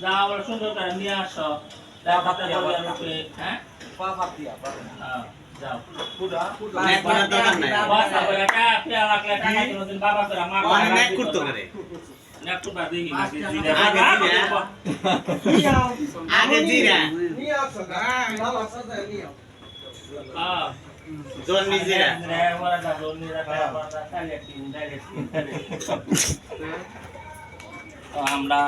যাও বলে সুন্দর করে নিয়ে আসো যাও হাতে করে আমি হ্যাঁ পাপ দিয়া যাও পুরা অনেক করার দরকার নাই বাস আবার এটা পেয়া লাগলে টাকা কোনদিন বাবা করে আমার অনেক করতে পারে নেক তো বাদ দিই আগে জিরা নিয়ে আসো বাবা সাথে নিয়ে হ্যাঁ জল নি জিরা রে ওরা দা জল নি রাখা বাবা ডাইরেক্ট আমরা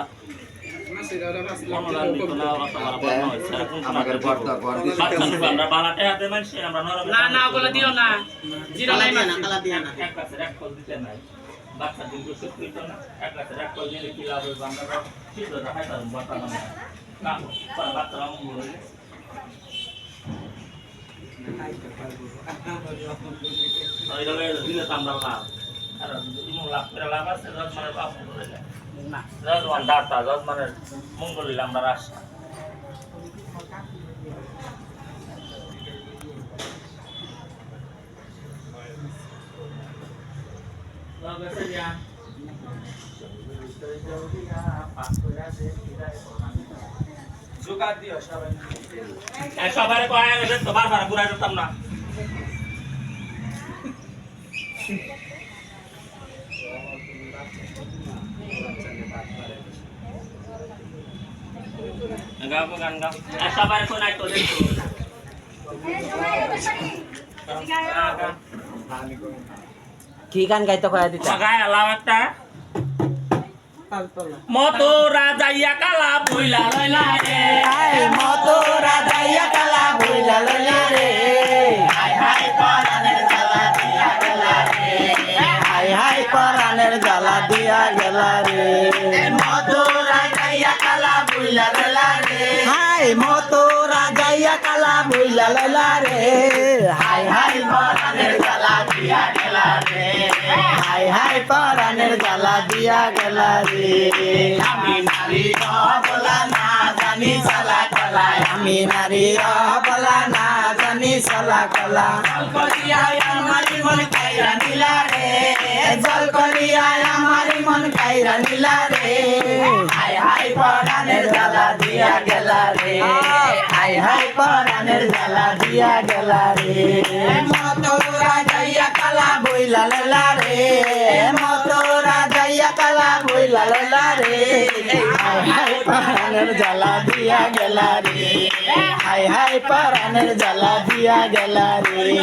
না না ওগুলো দিও না জিরা নাই না কালা দিয়া না বাচ্চা দিন তো সুস্থ না এক গাছের এক কল দিলে কি লাভ হবে আমরা শীত রাখাই পারবো বাচ্চা মানে না বাচ্চারা মঙ্গল হইলে দিলে তো আমরা লাভ আর লাভ করে লাভ আছে যত মানে পাপ করে না যত মানে দাতা যত মানে মঙ্গল হইলে আমরা রাস্তা সবাই কয় তো বারবার ঘুরাই যেতাম না গান গাও সবাই শোনাই তো দেখো কি গান গাইতে কয়া দিতা গায় আলাও একটা মতোরা যাইয়া কালা বইলা লইলা রে মতোরা যাইয়া কালা বইলা লইলা রে হাই হাই পরানের জ্বালা দিয়া গেলা রে হাই হাই পরানের জ্বালা দিয়া গেলা রে মতোরা যাইয়া কালা বইলা লইলা রে হাই মতোরা যাইয়া কালা বইলা লইলা রে হাই হাই পরানের জ্বালা দিয়া গেলা রে হাই হাই পরানের জ্বালা দিয়া গেলা রে আমি নারী বলা না জানি চালা কলা আমি নারী বলা না জানি চলা কলা জল করিয়া আমারি মন কাইরা নিলা রে জল করিয়া আমারি মন কাইরা নিলা রে হাই হাই পরানের জ্বালা দিয়া গেলা রে হাই হাই পরানের জ্বালা দিয়া গেলা রে মতোরা যাইয়া কালা বইলা ললা রে মতোরা যাইয়া কালা বইলা ললা রে হাই হাই পরানের জ্বালা দিয়া গেলা রে হাই হাই পরানের জ্বালা দিয়া গেলা রে